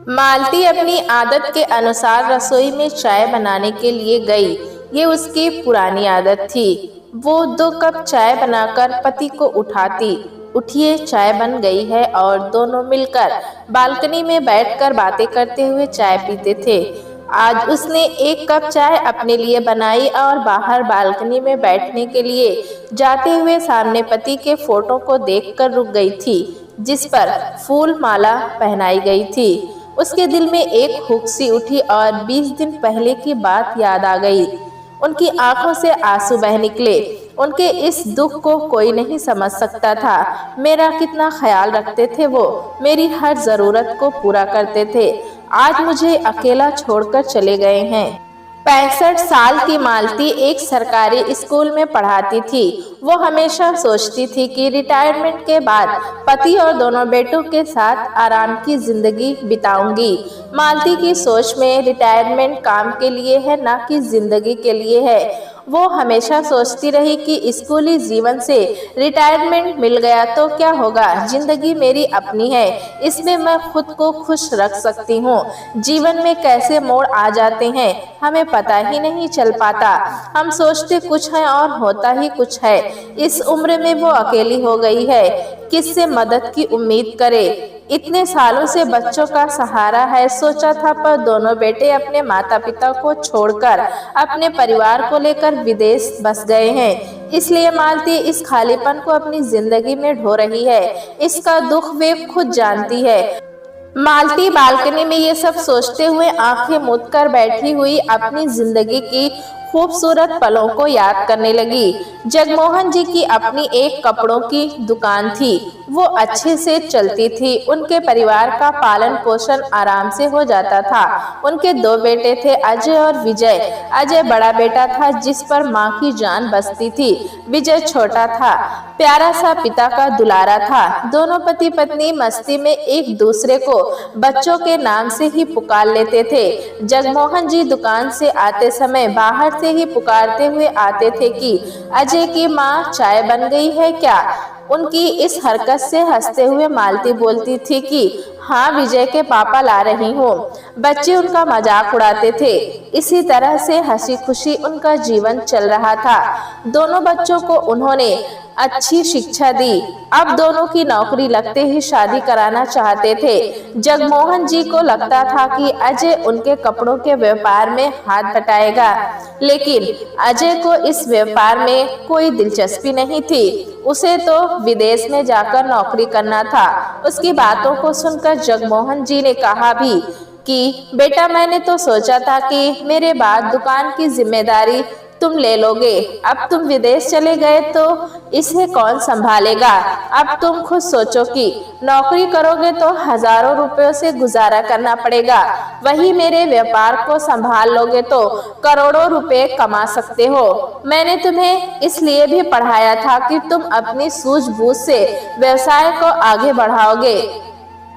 मालती अपनी आदत के अनुसार रसोई में चाय बनाने के लिए गई। ये उसकी पुरानी आदत थी। वो 2 कप चाय बनाकर पति को उठाती। उठिए, चाय बन गई है, और दोनों मिलकर बालकनी में बैठकर बातें करते हुए चाय पीते थे। आज उसने 1 कप चाय अपने लिए बनाई और बाहर बालकनी में बैठने के लिए जाते हुए सामने पति के फोटो को देखकर रुक गई थी, जिस पर फूल माला पहनाई गई थी। उसके दिल में एक हुक सी उठी और 20 दिन पहले की बात याद आ गई। उनकी आंखों से आंसू बह निकले। उनके इस दुख को कोई नहीं समझ सकता था। मेरा कितना ख्याल रखते थे वो, मेरी हर जरूरत को पूरा करते थे। आज मुझे अकेला छोड़कर चले गए हैं। 65 साल की मालती एक सरकारी स्कूल में पढ़ाती थी। वो हमेशा सोचती थी कि रिटायरमेंट के बाद पति और दोनों बेटों के साथ आराम की जिंदगी बिताऊंगी। मालती की सोच में रिटायरमेंट काम के लिए है, ना कि जिंदगी के लिए है। वो हमेशा सोचती रही कि स्कूली जीवन से रिटायरमेंट मिल गया तो क्या होगा, जिंदगी मेरी अपनी है, इसमें मैं खुद को खुश रख सकती हूँ। जीवन में कैसे मोड़ आ जाते हैं हमें पता ही नहीं चल पाता। हम सोचते कुछ है और होता ही कुछ है। इस उम्र में वो अकेली हो गई है, किससे मदद की उम्मीद करे। इतने सालों से बच्चों का सहारा है सोचा था, पर दोनों बेटे अपने माता पिता को छोड़कर अपने परिवार को लेकर विदेश बस गए हैं। इसलिए मालती इस खालीपन को अपनी जिंदगी में ढो रही है। इसका दुख वे खुद जानती है। मालती बालकनी में ये सब सोचते हुए आंखें मूंद कर बैठी हुई अपनी जिंदगी की खूबसूरत पलों को याद करने लगी। जगमोहन जी की अपनी एक कपड़ों की दुकान थी। वो अच्छे से चलती थी। उनके परिवार का पालन पोषण आराम से हो जाता था। उनके 2 बेटे थे, अजय और विजय। अजय बड़ा बेटा था, जिस पर माँ की जान बसती थी। विजय छोटा था, प्यारा सा पिता का दुलारा था। दोनों पति पत्नी मस्ती में एक दूसरे को बच्चों के नाम से ही पुकार लेते थे। जगमोहन जी दुकान से आते समय बाहर से ही पुकारते हुए आते थे कि अजय की माँ, चाय बन गई है क्या। उनकी इस हरकत से हंसते हुए मालती बोलती थी कि हाँ विजय के पापा ला रही हूँ। बच्चे उनका मजाक उड़ाते थे। इसी तरह से हंसी खुशी उनका जीवन चल रहा था। दोनों बच्चों को उन्होंने अच्छी शिक्षा दी। अब दोनों की नौकरी लगते ही शादी कराना चाहते थे। जगमोहन जी को लगता था कि अजय उनके कपड़ों के व्यापार में हाथ बटाएगा, लेकिन अजय को इस व्यापार में कोई दिलचस्पी नहीं थी। उसे तो विदेश में जाकर नौकरी करना था। उसकी बातों को सुनकर जगमोहन जी ने कहा भी कि बेटा, मैंने तो सोचा था कि मेरे बाद दुकान की जिम्मेदारी तुम ले लोगे। अब तुम विदेश चले गए तो इसे कौन संभालेगा। अब तुम खुद सोचो कि नौकरी करोगे तो हजारों रुपयों से गुजारा करना पड़ेगा, वही मेरे व्यापार को संभाल लोगे तो करोड़ों रुपए कमा सकते हो। मैंने तुम्हें इसलिए भी पढ़ाया था कि तुम अपनी सूझबूझ से व्यवसाय को आगे बढ़ाओगे।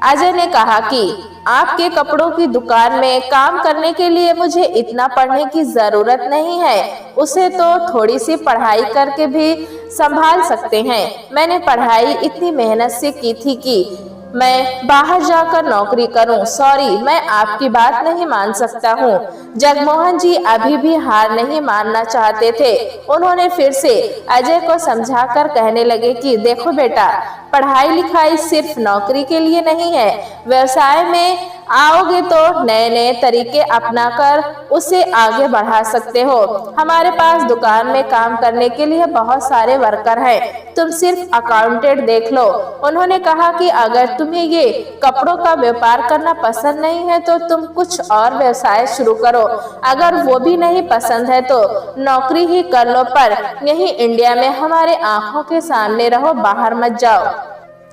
अजय ने कहा कि आपके कपड़ों की दुकान में काम करने के लिए मुझे इतना पढ़ने की जरूरत नहीं है। उसे तो थोड़ी सी पढ़ाई करके भी संभाल सकते हैं। मैंने पढ़ाई इतनी मेहनत से की थी कि मैं बाहर जाकर नौकरी करूं। सॉरी, मैं आपकी बात नहीं मान सकता हूं। जगमोहन जी अभी भी हार नहीं मानना चाहते थे। उन्होंने फिर से अजय को समझाकर कहने लगे कि देखो बेटा, पढ़ाई लिखाई सिर्फ नौकरी के लिए नहीं है। व्यवसाय में आओगे तो नए नए तरीके अपनाकर उसे आगे बढ़ा सकते हो। हमारे पास दुकान में काम करने के लिए बहुत सारे वर्कर हैं, तुम सिर्फ अकाउंटेंट देख लो। उन्होंने कहा कि अगर तुम्हें ये कपड़ों का व्यापार करना पसंद नहीं है तो तुम कुछ और व्यवसाय शुरू करो। अगर वो भी नहीं पसंद है तो नौकरी ही कर लो, पर यहीं इंडिया में हमारे आंखों के सामने रहो, बाहर मत जाओ।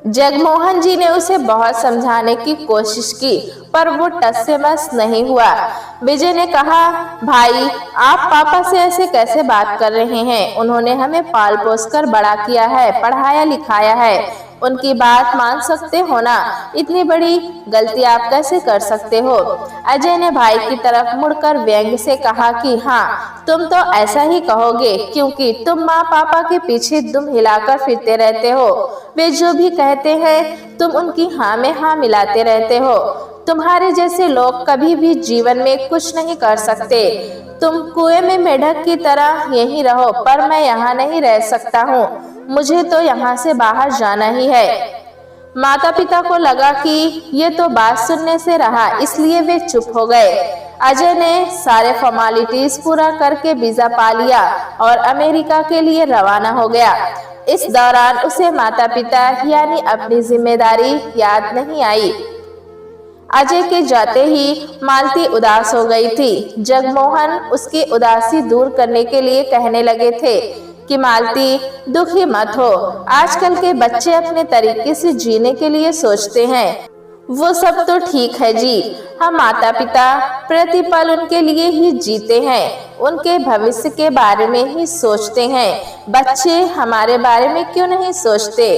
जगमोहन जी ने उसे बहुत समझाने की कोशिश की, पर वो टस से मस नहीं हुआ। विजय ने कहा, भाई आप पापा से ऐसे कैसे बात कर रहे हैं। उन्होंने हमें पाल पोस कर बड़ा किया है, पढ़ाया लिखाया है। उनकी बात मान सकते हो ना। इतनी बड़ी गलती आप कैसे कर सकते हो। अजय ने भाई की तरफ मुड़कर व्यंग्य से कहा कि हाँ, तुम तो ऐसा ही कहोगे क्योंकि तुम माँ पापा के पीछे दुम हिलाकर फिरते रहते हो। वे जो भी कहते हैं तुम उनकी हाँ में हाँ मिलाते रहते हो। तुम्हारे जैसे लोग कभी भी जीवन में कुछ नहीं कर सकते। तुम कुएं में मेढक की तरह यहीं रहो, पर मैं यहाँ नहीं रह सकता हूँ। मुझे तो यहाँ से बाहर जाना ही है। माता पिता को लगा कि ये तो बात सुनने से रहा, इसलिए वे चुप हो गए। अजय ने सारे फॉर्मेलिटीज पूरा करके वीजा पा लिया और अमेरिका के लिए रवाना हो गया। इस दौरान उसे माता पिता यानी अपनी जिम्मेदारी याद नहीं आई। अजय के जाते ही मालती उदास हो गई थी। जगमोहन उसकी उदासी दूर करने के लिए कहने लगे थे कि मालती, दुखी मत हो। आजकल के बच्चे अपने तरीके से जीने के लिए सोचते हैं। वो सब तो ठीक है जी, हम माता पिता प्रतिपल उनके लिए ही जीते हैं, उनके भविष्य के बारे में ही सोचते हैं। बच्चे हमारे बारे में क्यों नहीं सोचते?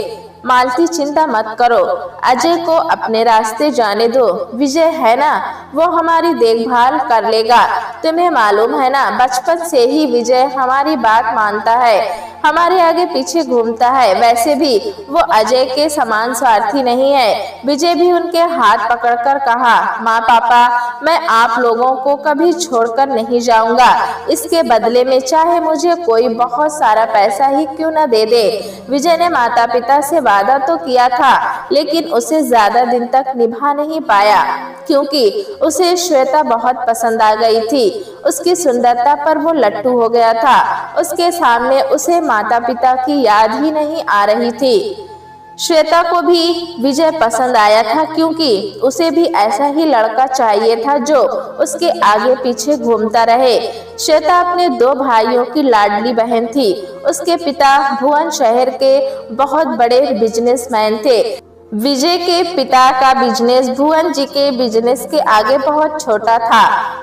मालती, चिंता मत करो, अजय को अपने रास्ते जाने दो। विजय है ना, वो हमारी देखभाल कर लेगा। तुम्हें मालूम है ना, बचपन से ही विजय हमारी बात मानता है, हमारे आगे पीछे घूमता है। वैसे भी वो अजय के समान स्वार्थी नहीं है। विजय भी उनके हाथ पकड़कर कहा, माँ पापा, मैं आप लोगों को कभी छोड़कर नहीं जाऊंगा। इसके बदले में चाहे मुझे कोई बहुत सारा पैसा ही क्यों न दे दे। विजय ने माता पिता से वादा तो किया था, लेकिन उसे ज्यादा दिन तक निभा नहीं पाया, क्योंकि उसे श्वेता बहुत पसंद आ गई थी। उसकी सुंदरता पर वो लट्टू हो गया था। उसके सामने उसे माता पिता की याद ही नहीं आ रही थी। श्वेता को भी विजय पसंद आया था, क्योंकि उसे भी ऐसा ही लड़का चाहिए था जो उसके आगे पीछे घूमता रहे। श्वेता अपने 2 भाइयों की लाडली बहन थी। उसके पिता भुवन शहर के बहुत बड़े बिजनेसमैन थे। विजय के पिता का बिजनेस भुवन जी के बिजनेस के आगे बहुत छोटा था।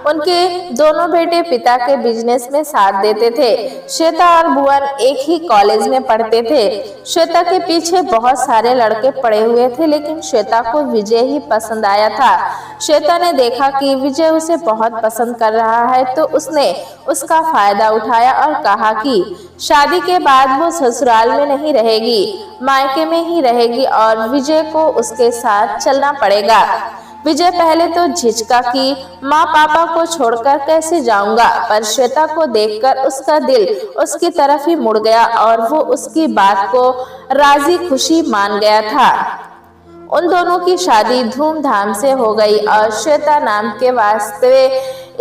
उनके दोनों बेटे पिता के बिजनेस में साथ देते थे। श्वेता और भुवन एक ही कॉलेज में पढ़ते थे। श्वेता के पीछे बहुत सारे लड़के पड़े हुए थे, लेकिन श्वेता को विजय ही पसंद आया था। श्वेता ने देखा कि विजय उसे बहुत पसंद कर रहा है, तो उसने उसका फायदा उठाया और कहा कि शादी के बाद वो ससुराल में नहीं रहेगी, मायके में ही रहेगी और विजय को उसके साथ चलना पड़ेगा। विजय पहले तो झिझका कि माँ पापा को छोड़कर कैसे जाऊंगा, पर श्वेता को देखकर उसका दिल उसकी तरफ ही मुड़ गया और वो उसकी बात को राजी खुशी मान गया था। उन दोनों की शादी धूमधाम से हो गई और श्वेता नाम के वास्ते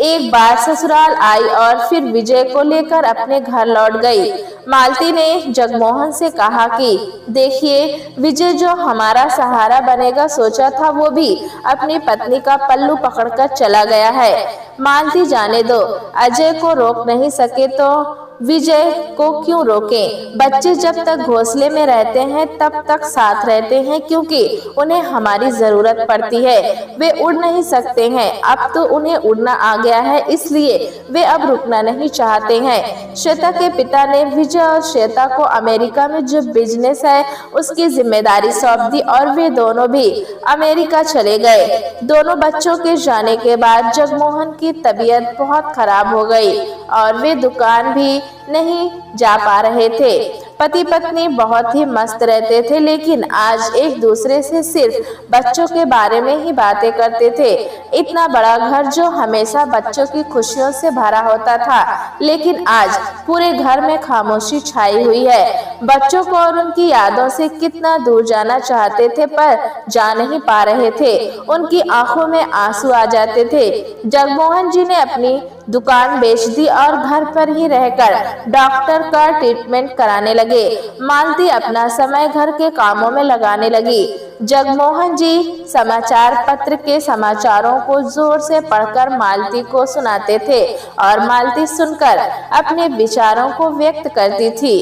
एक बार ससुराल आई और फिर विजय को लेकर अपने घर लौट गई। मालती ने जगमोहन से कहा कि देखिए, विजय जो हमारा सहारा बनेगा सोचा था, वो भी अपनी पत्नी का पल्लू पकड़कर चला गया है। मालती, जाने दो, अजय को रोक नहीं सके तो विजय को क्यों रोकें? बच्चे जब तक घोंसले में रहते हैं तब तक साथ रहते हैं, क्योंकि उन्हें हमारी जरूरत पड़ती है। वे उड़ नहीं सकते हैं, अब तो उन्हें उड़ना आ गया है, इसलिए वे अब रुकना नहीं चाहते हैं। श्वेता के पिता ने विजय और श्वेता को अमेरिका में जो बिजनेस है उसकी जिम्मेदारी सौंप दी और वे दोनों भी अमेरिका चले गए। दोनों बच्चों के जाने के बाद जगमोहन की तबीयत बहुत खराब हो गई और वे दुकान भी नहीं जा पा रहे थे। पति पत्नी बहुत ही मस्त रहते थे, लेकिन आज एक दूसरे से सिर्फ बच्चों के बारे में ही बातें करते थे। इतना बड़ा घर जो हमेशा बच्चों की खुशियों से भरा होता था, लेकिन आज पूरे घर में खामोशी छाई हुई है। बच्चों को और उनकी यादों से कितना दूर जाना चाहते थे, पर जा नहीं पा रहे थे। उनकी आंखों में आंसू आ जाते थे। जगमोहन जी ने अपनी दुकान बेच दी और घर पर ही रहकर डॉक्टर का ट्रीटमेंट कराने लगे। मालती अपना समय घर के कामों में लगाने लगी। जगमोहन जी समाचार पत्र के समाचारों को जोर से पढ़कर मालती को सुनाते थे और मालती सुनकर अपने विचारों को व्यक्त करती थी।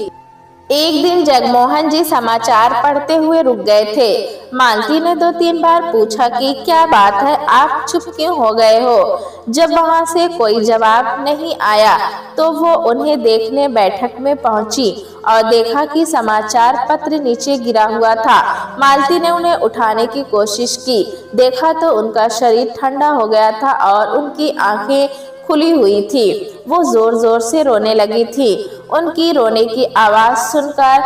एक दिन जगमोहन जी समाचार पढ़ते हुए रुक गए थे। मालती ने 2-3 बार पूछा कि क्या बात है, आप चुप क्यों हो गए हो? जब वहां से कोई जवाब नहीं आया तो वो उन्हें देखने बैठक में पहुंची और देखा कि समाचार पत्र नीचे गिरा हुआ था। मालती ने उन्हें उठाने की कोशिश की, देखा तो उनका शरीर ठंडा हो गया था और उनकी आंखें खुली हुई थी। वो जोर जोर से रोने लगी थी। उनकी रोने की आवाज सुनकर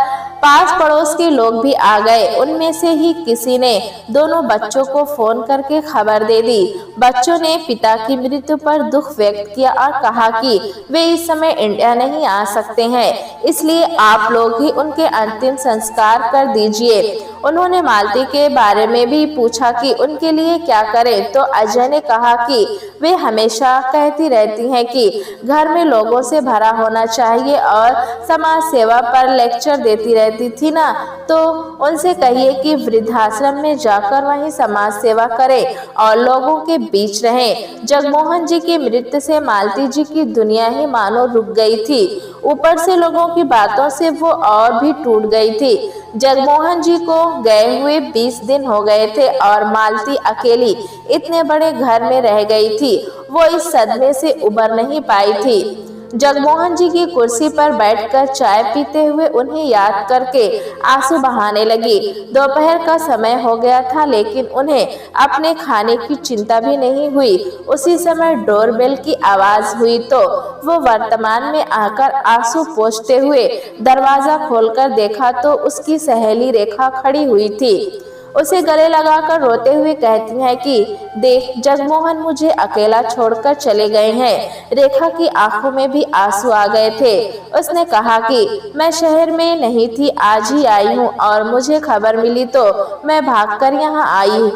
पास पड़ोस के लोग भी आ गए। उनमें से ही किसी ने दोनों बच्चों को फोन करके खबर दे दी। बच्चों ने पिता की मृत्यु पर दुख व्यक्त किया और कहा कि वे इस समय इंडिया नहीं आ सकते हैं, इसलिए आप लोग ही उनके अंतिम संस्कार कर दीजिए। उन्होंने मालती के बारे में भी पूछा कि उनके लिए क्या करें, तो अजय ने कहा कि वे हमेशा कहती रहती हैं कि घर में लोगों से भरा होना चाहिए और समाज सेवा पर लेक्चर देती रहती थी ना, तो उनसे कहिए कि वृद्धाश्रम में जाकर वहीं समाज सेवा करें और लोगों के बीच रहें। जगमोहन जी की मृत्यु से मालती जी की दुनिया ही मानो रुक गई थी। ऊपर से लोगों की बातों से वो और भी टूट गई थी। जगमोहन जी को गए हुए 20 दिन हो गए थे और मालती अकेली इतने बड़े घर में रह गई थी। वो इस सदमे से उबर नहीं पाई थी। जगमोहन जी की कुर्सी पर बैठकर चाय पीते हुए उन्हें याद करके आंसू बहाने लगी। दोपहर का समय हो गया था, लेकिन उन्हें अपने खाने की चिंता भी नहीं हुई। उसी समय डोरबेल की आवाज हुई तो वो वर्तमान में आकर आंसू पोंछते हुए दरवाजा खोलकर देखा तो उसकी सहेली रेखा खड़ी हुई थी। उसे गले लगाकर रोते हुए कहती है कि देख, जगमोहन मुझे अकेला छोड़कर चले गए हैं। रेखा की आंखों में भी आंसू आ गए थे। उसने कहा कि मैं शहर में नहीं थी, आज ही आई हूँ और मुझे खबर मिली तो मैं भागकर यहाँ आई।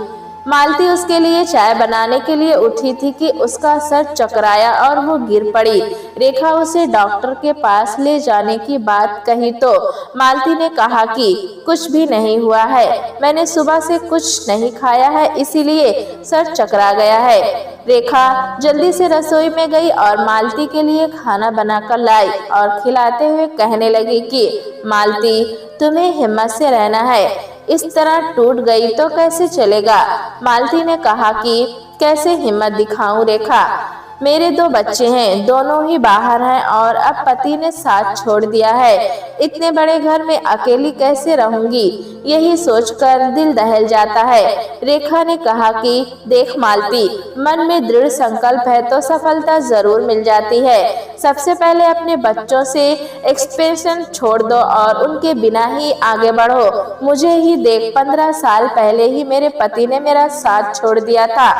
मालती उसके लिए चाय बनाने के लिए उठी थी कि उसका सर चकराया और वो गिर पड़ी। रेखा उसे डॉक्टर के पास ले जाने की बात कही तो मालती ने कहा कि कुछ भी नहीं हुआ है, मैंने सुबह से कुछ नहीं खाया है, इसीलिए सर चकरा गया है। रेखा जल्दी से रसोई में गई और मालती के लिए खाना बनाकर लाई और खिलाते हुए कहने लगी कि मालती, तुम्हें हिम्मत से रहना है, इस तरह टूट गई तो कैसे चलेगा। मालती ने कहा कि कैसे हिम्मत दिखाऊं रेखा, मेरे 2 बच्चे हैं, दोनों ही बाहर हैं और अब पति ने साथ छोड़ दिया है। इतने बड़े घर में अकेली कैसे रहूंगी, यही सोचकर दिल दहल जाता है। रेखा ने कहा कि देख मालती, मन में दृढ़ संकल्प है तो सफलता जरूर मिल जाती है। सबसे पहले अपने बच्चों से एक्सपेक्टेशन छोड़ दो और उनके बिना ही आगे बढ़ो। मुझे ही देख, 15 साल पहले ही मेरे पति ने मेरा साथ छोड़ दिया था।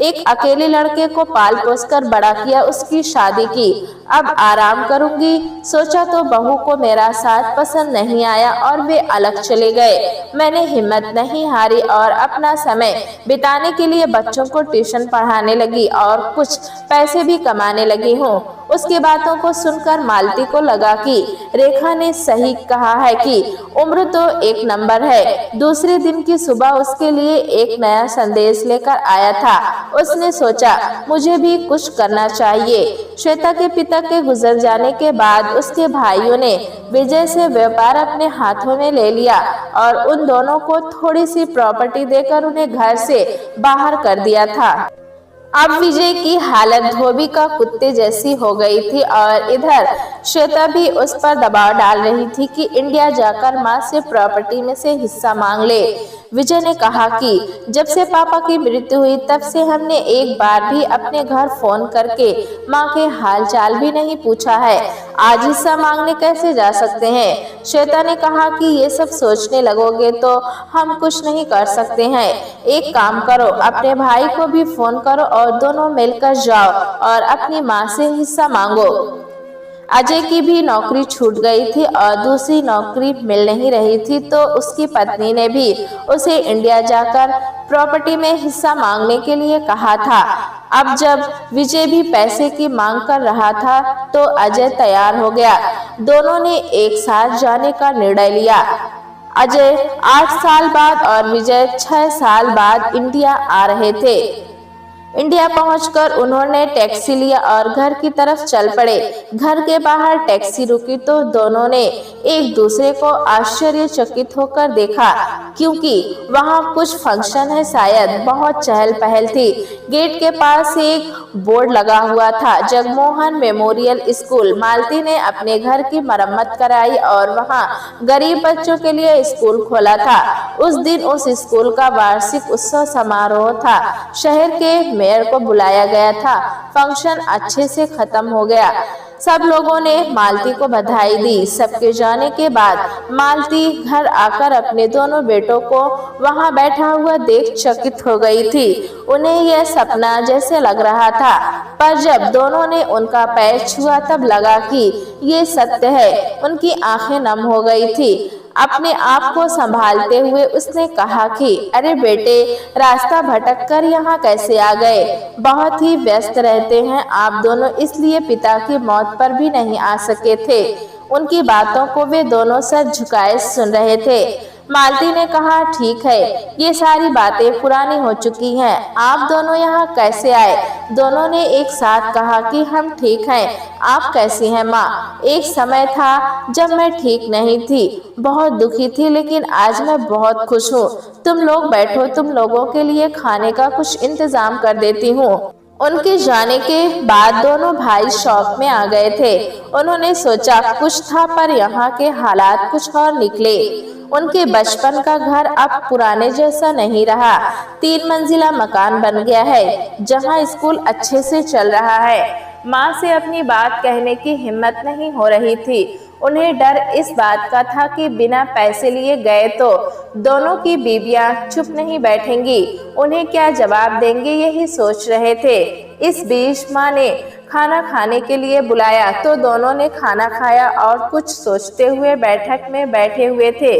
एक अकेले लड़के को पाल पोस कर बड़ा किया, उसकी शादी की, अब आराम करूंगी। सोचा तो बहू को मेरा साथ पसंद नहीं आया और वे अलग चले गए। मैंने हिम्मत नहीं हारी और अपना समय बिताने के लिए बच्चों को ट्यूशन पढ़ाने लगी और कुछ पैसे भी कमाने लगी हूँ। उसकी बातों को सुनकर मालती को लगा कि रेखा ने सही कहा है कि उम्र तो एक नंबर है। दूसरे दिन की सुबह उसके लिए एक नया संदेश लेकर आया था। उसने सोचा मुझे भी कुछ करना चाहिए। श्वेता के पिता के गुजर जाने के बाद उसके भाइयों ने विजय से व्यापार अपने हाथों में ले लिया और उन दोनों को थोड़ी सी प्रॉपर्टी देकर उन्हें घर से बाहर कर दिया था। अब विजय की हालत धोबी का कुत्ते जैसी हो गई थी और इधर श्वेता भी उस पर दबाव डाल रही थी कि इंडिया जाकर माँ से प्रॉपर्टी में से हिस्सा मांग ले। विजय ने कहा कि जब से पापा की मृत्यु हुई तब से हमने एक बार भी अपने घर फोन करके माँ के हाल चाल भी नहीं पूछा है, आज हिस्सा मांगने कैसे जा सकते हैं। श्वेता ने कहा कि ये सब सोचने लगोगे तो हम कुछ नहीं कर सकते हैं। एक काम करो, अपने भाई को भी फोन करो और दोनों मिलकर जाओ और अपनी माँ से हिस्सा मांगो। अजय की भी नौकरी छूट गई थी और दूसरी नौकरी मिल नहीं रही थी, तो उसकी पत्नी ने भी उसे इंडिया जाकर प्रॉपर्टी में हिस्सा मांगने के लिए कहा था। अब जब विजय भी पैसे की मांग कर रहा था तो अजय तैयार हो गया। दोनों ने एक साथ जाने का निर्णय लिया। अजय 8 साल बाद और विजय 6 साल बाद इंडिया आ रहे थे। इंडिया पहुंचकर उन्होंने टैक्सी लिया और घर की तरफ चल पड़े। घर के बाहर टैक्सी रुकी तो दोनों ने एक दूसरे को आश्चर्यचकित होकर देखा, क्योंकि वहां कुछ फंक्शन है, शायद बहुत चहल पहल थी। गेट के पास एक बोर्ड लगा हुआ था, जगमोहन मेमोरियल स्कूल। मालती ने अपने घर की मरम्मत कराई और वहां गरीब बच्चों के लिए स्कूल खोला था। उस दिन उस स्कूल का वार्षिक उत्सव समारोह था। शहर के मेयर को बुलाया गया था। फंक्शन अच्छे से खत्म हो गया। सब लोगों ने मालती को बधाई दी। सबके जाने के बाद मालती घर आकर अपने दोनों बेटों को वहां बैठा हुआ देख चकित हो गई थी। उन्हें यह सपना जैसे लग रहा था, पर जब दोनों ने उनका पैर छुआ तब लगा कि ये सत्य है। उनकी आंखें नम हो गई थी। अपने आप को संभालते हुए उसने कहा कि अरे बेटे, रास्ता भटक कर यहाँ कैसे आ गए? बहुत ही व्यस्त रहते हैं आप दोनों, इसलिए पिता की मौत पर भी नहीं आ सके थे। उनकी बातों को वे दोनों सर झुकाए सुन रहे थे। मालती ने कहा, ठीक है, ये सारी बातें पुरानी हो चुकी हैं। आप दोनों यहाँ कैसे आए? दोनों ने एक साथ कहा कि हम ठीक हैं। आप कैसी हैं माँ? एक समय था जब मैं ठीक नहीं थी, बहुत दुखी थी, लेकिन आज मैं बहुत खुश हूँ। तुम लोग बैठो, तुम लोगों के लिए खाने का कुछ इंतजाम कर देती हूँ। उनके जाने के बाद दोनों भाई शौक में आ गए थे। उन्होंने सोचा कुछ था, पर यहाँ के हालात कुछ और निकले। उनके बचपन का घर अब पुराने जैसा नहीं रहा। 3 मंजिला मकान बन गया है, जहाँ स्कूल अच्छे से चल रहा है। माँ से अपनी बात कहने की हिम्मत नहीं हो रही थी। उन्हें डर इस बात का था कि बिना पैसे लिए गए तो दोनों की बीवियां चुप नहीं बैठेंगी, उन्हें क्या जवाब देंगे, यही सोच रहे थे। इस बीच माँ ने खाना खाने के लिए बुलाया तो दोनों ने खाना खाया और कुछ सोचते हुए बैठक में बैठे हुए थे।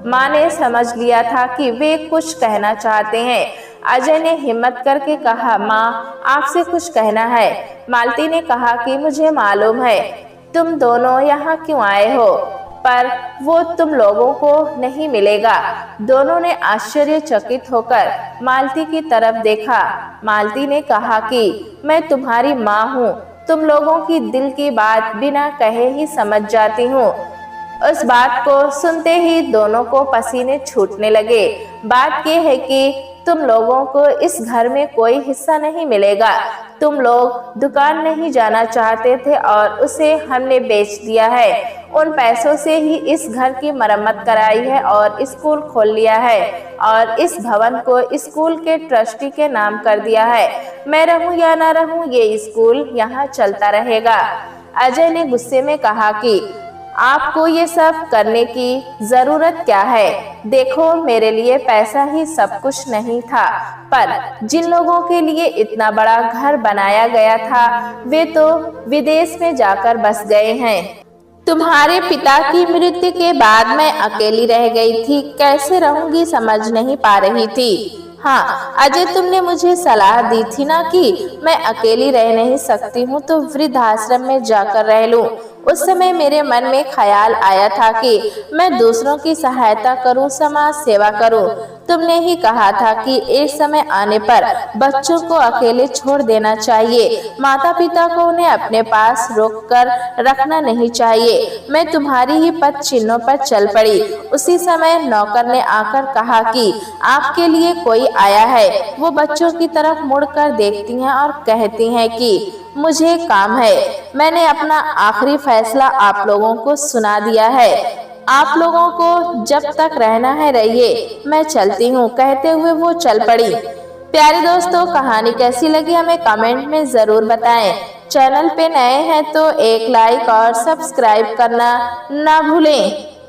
माँ ने समझ लिया था कि वे कुछ कहना चाहते हैं। अजय ने हिम्मत करके कहा, माँ, आपसे कुछ कहना है। मालती ने कहा कि मुझे मालूम है तुम दोनों यहाँ क्यों आए हो, पर वो तुम लोगों को नहीं मिलेगा। दोनों ने आश्चर्यचकित होकर मालती की तरफ देखा। मालती ने कहा कि मैं तुम्हारी माँ हूँ, तुम लोगों की दिल की बात बिना कहे ही समझ जाती हूँ। उस बात को सुनते ही दोनों को पसीने छूटने लगे। बात यह है कि तुम लोगों को इस घर में कोई हिस्सा नहीं मिलेगा। तुम लोग दुकान नहीं जाना चाहते थे और उसे हमने बेच दिया है। उन पैसों से ही इस घर की मरम्मत कराई है और स्कूल खोल लिया है और इस भवन को स्कूल के ट्रस्टी के नाम कर दिया है। मैं रहूं या ना रहूं, ये स्कूल यहाँ चलता रहेगा। अजय ने गुस्से में कहा कि आपको ये सब करने की जरूरत क्या है? देखो, मेरे लिए पैसा ही सब कुछ नहीं था, पर जिन लोगों के लिए इतना बड़ा घर बनाया गया था वे तो विदेश में जाकर बस गए हैं। तुम्हारे पिता की मृत्यु के बाद मैं अकेली रह गई थी, कैसे रहूंगी समझ नहीं पा रही थी। हाँ अजय, तुमने मुझे सलाह दी थी ना कि मैं अकेली रह नहीं सकती हूँ तो वृद्धाश्रम में जाकर रह लूं। उस समय मेरे मन में ख्याल आया था कि मैं दूसरों की सहायता करूं, समाज सेवा करूं। तुमने ही कहा था कि एक समय आने पर बच्चों को अकेले छोड़ देना चाहिए, माता पिता को उन्हें अपने पास रोक कर रखना नहीं चाहिए। मैं तुम्हारी ही पद चिन्हों पर चल पड़ी। उसी समय नौकर ने आकर कहा कि आपके लिए कोई आया है। वो बच्चों की तरफ मुड़कर देखती हैं और कहती हैं कि मुझे काम है। मैंने अपना आखिरी फैसला आप लोगों को सुना दिया है। आप लोगों को जब तक रहना है रहिए, मैं चलती हूँ। कहते हुए वो चल पड़ी। प्यारे दोस्तों, कहानी कैसी लगी हमें कमेंट में जरूर बताएं। चैनल पे नए हैं तो एक लाइक और सब्सक्राइब करना ना भूलें।